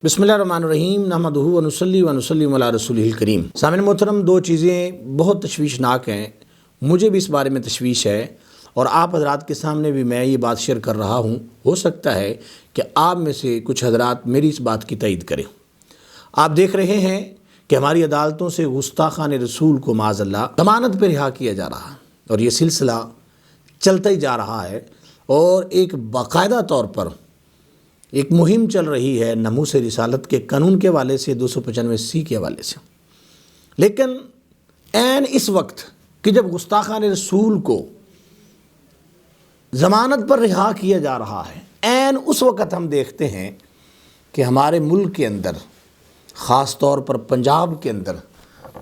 بسم اللہ الرحمن الرحیم نحمدہ ونصلی ونسلم علی رسولہ الکریم۔ سامعین محترم، دو چیزیں بہت تشویشناک ہیں، مجھے بھی اس بارے میں تشویش ہے اور آپ حضرات کے سامنے بھی میں یہ بات شیئر کر رہا ہوں۔ ہو سکتا ہے کہ آپ میں سے کچھ حضرات میری اس بات کی تائید کریں۔ آپ دیکھ رہے ہیں کہ ہماری عدالتوں سے گستاخان رسول کو معاذ اللہ ضمانت پہ رہا کیا جا رہا ہے اور یہ سلسلہ چلتا ہی جا رہا ہے اور ایک باقاعدہ طور پر ایک مہم چل رہی ہے ناموس رسالت کے قانون کے حوالے سے، 295C کے حوالے سے۔ لیکن عین اس وقت کہ جب گستاخان رسول کو ضمانت پر رہا کیا جا رہا ہے، عین اس وقت ہم دیکھتے ہیں کہ ہمارے ملک کے اندر، خاص طور پر پنجاب کے اندر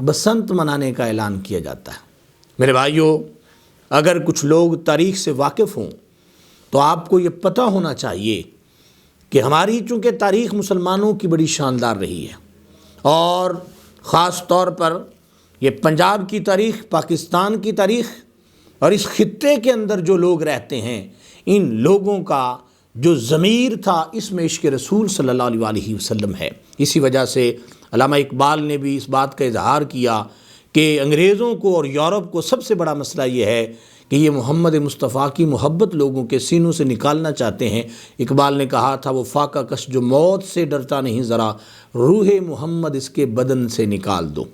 بسنت منانے کا اعلان کیا جاتا ہے۔ میرے بھائیوں، اگر کچھ لوگ تاریخ سے واقف ہوں تو آپ کو یہ پتہ ہونا چاہیے کہ ہماری چونکہ تاریخ مسلمانوں کی بڑی شاندار رہی ہے اور خاص طور پر یہ پنجاب کی تاریخ، پاکستان کی تاریخ اور اس خطے کے اندر جو لوگ رہتے ہیں، ان لوگوں کا جو ضمیر تھا اس میں عشق رسول صلی اللہ علیہ وسلم ہے۔ اسی وجہ سے علامہ اقبال نے بھی اس بات کا اظہار کیا کہ انگریزوں کو اور یورپ کو سب سے بڑا مسئلہ یہ ہے کہ یہ محمد مصطفیٰ کی محبت لوگوں کے سینوں سے نکالنا چاہتے ہیں۔ اقبال نے کہا تھا، وہ فاقہ کش جو موت سے ڈرتا نہیں ذرا، روح محمد اس کے بدن سے نکال دو۔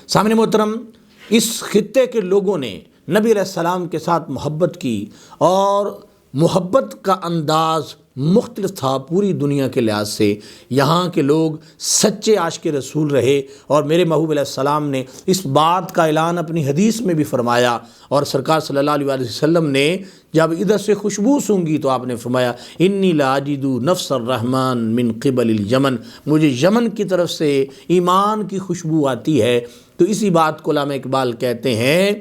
سامعین محترم، اس خطے کے لوگوں نے نبی علیہ السلام کے ساتھ محبت کی اور محبت کا انداز مختلف تھا پوری دنیا کے لحاظ سے۔ یہاں کے لوگ سچے عاشق رسول رہے اور میرے محبوب علیہ السلام نے اس بات کا اعلان اپنی حدیث میں بھی فرمایا، اور سرکار صلی اللہ علیہ وسلم نے جب ادھر سے خوشبو سونگھی تو آپ نے فرمایا، انی لاجد نفس الرحمن من قبل الیمن، مجھے یمن کی طرف سے ایمان کی خوشبو آتی ہے۔ تو اسی بات کو علامہ اقبال کہتے ہیں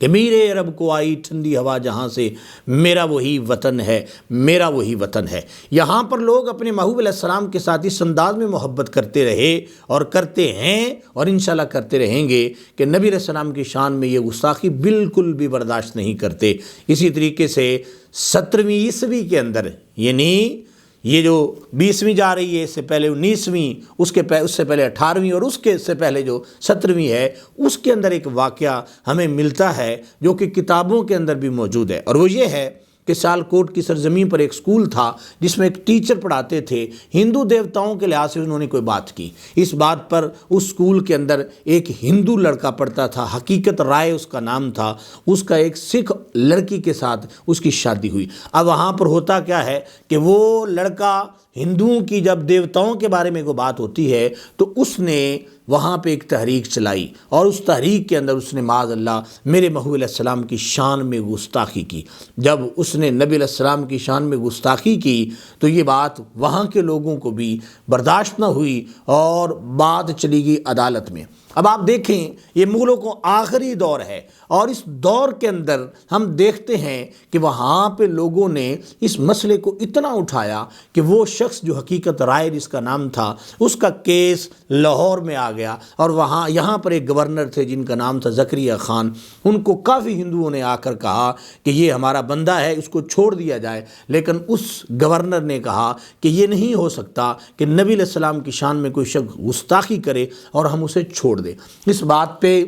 کہ میرے رب کو آئی ٹھنڈی ہوا جہاں سے، میرا وہی وطن ہے، میرا وہی وطن ہے۔ یہاں پر لوگ اپنے محبوب علیہ السلام کے ساتھ اس انداز میں محبت کرتے رہے اور کرتے ہیں اور انشاءاللہ کرتے رہیں گے کہ نبی علیہ السلام کی شان میں یہ گستاخی بالکل بھی برداشت نہیں کرتے۔ اسی طریقے سے 17ویں عیسوی کے اندر، یعنی یہ جو 20ویں جا رہی ہے، اس سے پہلے 19ویں، اس سے پہلے 18ویں اور اس کے سے پہلے جو 17ویں ہے، اس کے اندر ایک واقعہ ہمیں ملتا ہے جو کہ کتابوں کے اندر بھی موجود ہے، اور وہ یہ ہے کہ سیالکوٹ کی سرزمین پر ایک سکول تھا جس میں ایک ٹیچر پڑھاتے تھے۔ ہندو دیوتاؤں کے لحاظ سے انہوں نے کوئی بات کی، اس بات پر اس سکول کے اندر ایک ہندو لڑکا پڑھتا تھا، حقیقت رائے اس کا نام تھا، اس کا ایک سکھ لڑکی کے ساتھ اس کی شادی ہوئی۔ اب وہاں پر ہوتا کیا ہے کہ وہ لڑکا ہندوؤں کی جب دیوتاؤں کے بارے میں کوئی بات ہوتی ہے تو اس نے وہاں پہ ایک تحریک چلائی اور اس تحریک کے اندر اس نے معاذ اللہ میرے محبوب علیہ السلام کی شان میں گستاخی کی۔ جب اس نے نبی علیہ السلام کی شان میں گستاخی کی تو یہ بات وہاں کے لوگوں کو بھی برداشت نہ ہوئی اور بات چلی گئی عدالت میں۔ اب آپ دیکھیں، یہ مغلوں کو آخری دور ہے اور اس دور کے اندر ہم دیکھتے ہیں کہ وہاں پہ لوگوں نے اس مسئلے کو اتنا اٹھایا کہ وہ شخص جو حقیقت رائے جس کا نام تھا، اس کا کیس لاہور میں آ گیا اور یہاں پر ایک گورنر تھے جن کا نام تھا زکریا خان۔ ان کو کافی ہندوؤں نے آ کر کہا کہ یہ ہمارا بندہ ہے، اس کو چھوڑ دیا جائے، لیکن اس گورنر نے کہا کہ یہ نہیں ہو سکتا کہ نبی علیہ السلام کی شان میں کوئی شخص گستاخی کرے اور ہم اسے چھوڑ دیں۔ اس بات پہ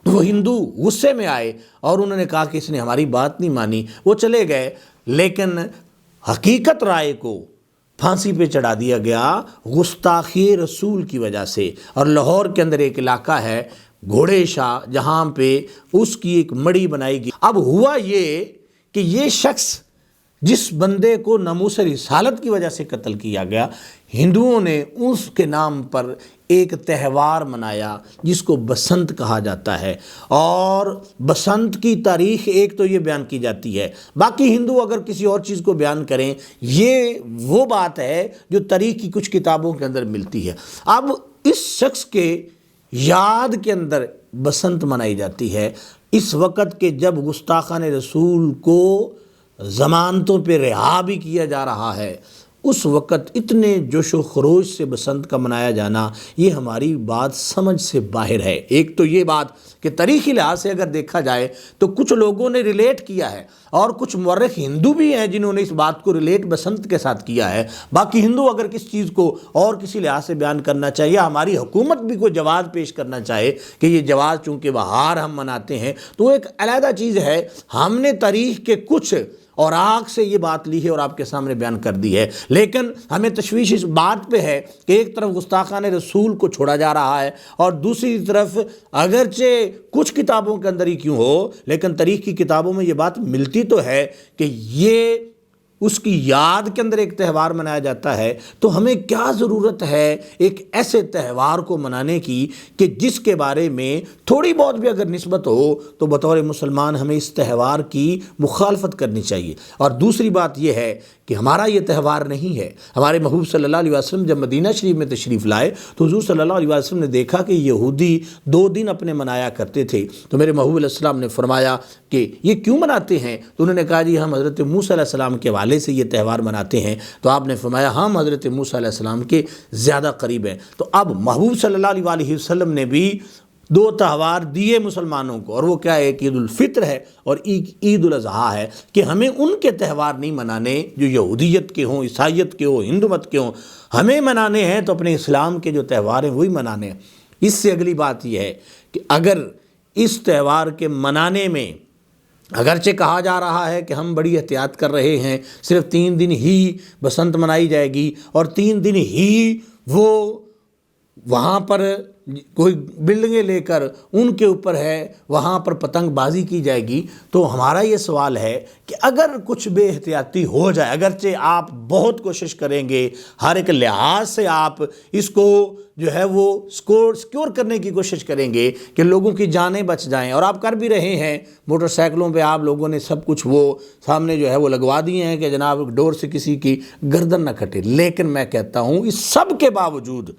وہ ہندو غصے میں آئے اور انہوں نے کہا کہ اس نے ہماری بات نہیں مانی، وہ چلے گئے، لیکن حقیقت رائے کو پھانسی پہ چڑھا دیا گیا گستاخی رسول کی وجہ سے۔ اور لاہور کے اندر ایک علاقہ ہے گھوڑے شاہ، جہاں پہ اس کی ایک مڑی بنائی گئی۔ اب ہوا یہ کہ یہ شخص جس بندے کو ناموس رسالت کی وجہ سے قتل کیا گیا، ہندوؤں نے اس کے نام پر ایک تہوار منایا جس کو بسنت کہا جاتا ہے، اور بسنت کی تاریخ ایک تو یہ بیان کی جاتی ہے، باقی ہندو اگر کسی اور چیز کو بیان کریں، یہ وہ بات ہے جو تاریخ کی کچھ کتابوں کے اندر ملتی ہے۔ اب اس شخص کے یاد کے اندر بسنت منائی جاتی ہے اس وقت کہ جب گستاخان رسول کو ضمانتوں پہ رہا بھی کیا جا رہا ہے، اس وقت اتنے جوش و خروش سے بسنت کا منایا جانا یہ ہماری بات سمجھ سے باہر ہے۔ ایک تو یہ بات کہ تاریخی لحاظ سے اگر دیکھا جائے تو کچھ لوگوں نے ریلیٹ کیا ہے، اور کچھ مورخ ہندو بھی ہیں جنہوں نے اس بات کو ریلیٹ بسنت کے ساتھ کیا ہے۔ باقی ہندو اگر کس چیز کو اور کسی لحاظ سے بیان کرنا چاہیے، ہماری حکومت بھی کوئی جواز پیش کرنا چاہے کہ یہ جواز چونکہ بہار ہم مناتے ہیں تو وہ ایک علیحدہ چیز ہے۔ ہم نے تاریخ کے کچھ اور آگ سے یہ بات لی ہے اور آپ کے سامنے بیان کر دی ہے، لیکن ہمیں تشویش اس بات پہ ہے کہ ایک طرف گستاخان رسول کو چھوڑا جا رہا ہے، اور دوسری طرف اگرچہ کچھ کتابوں کے اندر ہی کیوں ہو لیکن تاریخ کی کتابوں میں یہ بات ملتی تو ہے کہ یہ اس کی یاد کے اندر ایک تہوار منایا جاتا ہے۔ تو ہمیں کیا ضرورت ہے ایک ایسے تہوار کو منانے کی کہ جس کے بارے میں تھوڑی بہت بھی اگر نسبت ہو تو بطور مسلمان ہمیں اس تہوار کی مخالفت کرنی چاہیے۔ اور دوسری بات یہ ہے کہ ہمارا یہ تہوار نہیں ہے۔ ہمارے محبوب صلی اللہ علیہ وسلم جب مدینہ شریف میں تشریف لائے تو حضور صلی اللہ علیہ وسلم نے دیکھا کہ یہودی 2 دن اپنے منایا کرتے تھے، تو میرے محبوب علیہ السلام نے فرمایا کہ یہ کیوں مناتے ہیں؟ تو انہوں نے کہا جی ہم حضرت موسیٰ علیہ السلام کے والے سے یہ تہوار مناتے ہیں۔ تو آپ نے فرمایا ہم حضرت موسیٰ علیہ السلام کے زیادہ قریب ہیں۔ تو اب محبوب صلی اللہ علیہ وسلم نے بھی 2 تہوار دیے مسلمانوں کو، اور وہ کیا ہے؟ ایک عید الفطر ہے اور عید الاضحیٰ ہے، کہ ہمیں ان کے تہوار نہیں منانے جو یہودیت کے ہوں، عیسائیت کے ہوں، ہندو مت کے ہوں۔ ہمیں منانے ہیں تو اپنے اسلام کے جو تہوار ہیں وہی منانے ہیں۔ اس سے اگلی بات یہ ہے کہ اگر اس تہوار کے منانے میں اگرچہ کہا جا رہا ہے کہ ہم بڑی احتیاط کر رہے ہیں، صرف 3 دن ہی بسنت منائی جائے گی اور 3 دن ہی وہ وہاں پر کوئی بلڈنگیں لے کر ان کے اوپر ہے وہاں پر پتنگ بازی کی جائے گی، تو ہمارا یہ سوال ہے کہ اگر کچھ بے احتیاطی ہو جائے، اگرچہ آپ بہت کوشش کریں گے، ہر ایک لحاظ سے آپ اس کو جو ہے وہ سیکور کرنے کی کوشش کریں گے کہ لوگوں کی جانیں بچ جائیں، اور آپ کر بھی رہے ہیں۔ موٹر سائیکلوں پہ آپ لوگوں نے سب کچھ وہ سامنے جو ہے وہ لگوا دیے ہیں کہ جناب ڈور سے کسی کی گردن نہ کٹے، لیکن میں کہتا ہوں اس سب کے باوجود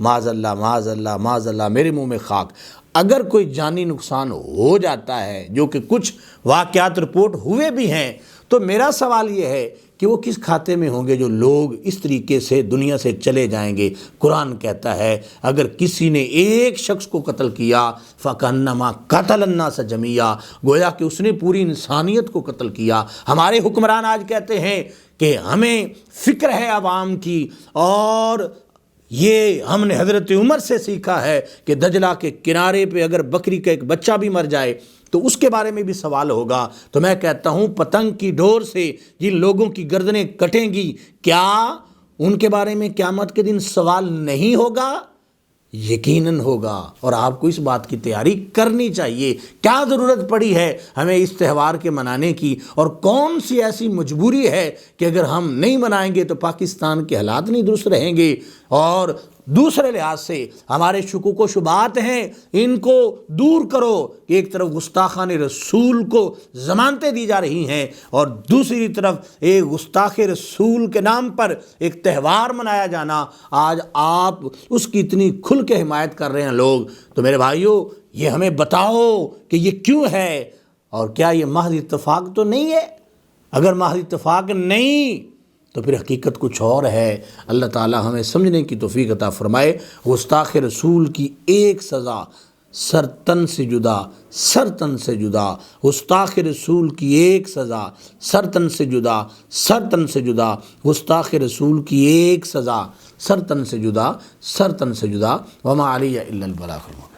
معاذ اللہ معاذ اللہ معاذ اللہ، میرے منہ میں خاک، اگر کوئی جانی نقصان ہو جاتا ہے، جو کہ کچھ واقعات رپورٹ ہوئے بھی ہیں، تو میرا سوال یہ ہے کہ وہ کس کھاتے میں ہوں گے جو لوگ اس طریقے سے دنیا سے چلے جائیں گے؟ قرآن کہتا ہے اگر کسی نے ایک شخص کو قتل کیا فَكَأَنَّمَا قَتَلَ النَّاسَ جَمِيعًا، گویا کہ اس نے پوری انسانیت کو قتل کیا۔ ہمارے حکمران آج کہتے ہیں کہ ہمیں فکر ہے عوام کی، اور یہ ہم نے حضرت عمر سے سیکھا ہے کہ دجلہ کے کنارے پہ اگر بکری کا ایک بچہ بھی مر جائے تو اس کے بارے میں بھی سوال ہوگا۔ تو میں کہتا ہوں پتنگ کی ڈور سے جن لوگوں کی گردنیں کٹیں گی، کیا ان کے بارے میں قیامت کے دن سوال نہیں ہوگا؟ یقیناً ہوگا، اور آپ کو اس بات کی تیاری کرنی چاہیے۔ کیا ضرورت پڑی ہے ہمیں اس تہوار کے منانے کی، اور کون سی ایسی مجبوری ہے کہ اگر ہم نہیں منائیں گے تو پاکستان کے حالات نہیں درست رہیں گے؟ اور دوسرے لحاظ سے ہمارے شکوک و شبہات ہیں، ان کو دور کرو کہ ایک طرف گستاخان رسول کو ضمانتیں دی جا رہی ہیں اور دوسری طرف ایک گستاخ رسول کے نام پر ایک تہوار منایا جانا، آج آپ اس کی اتنی کھل کے حمایت کر رہے ہیں لوگ۔ تو میرے بھائیوں یہ ہمیں بتاؤ کہ یہ کیوں ہے، اور کیا یہ محض اتفاق تو نہیں ہے؟ اگر محض اتفاق نہیں تو پھر حقیقت کچھ اور ہے۔ اللہ تعالی ہمیں سمجھنے کی توفیق عطا فرمائے۔ گستاخ رسول کی ایک سزا سر تن سے جدا، سر تن سے جدا، گستاخ رسول کی ایک سزا سر تن سے جدا، سر تن سے جدا، گستاخ رسول کی ایک سزا سر تن سے جدا، سر تن سے جدا، وما علی الا البلاغ المبین۔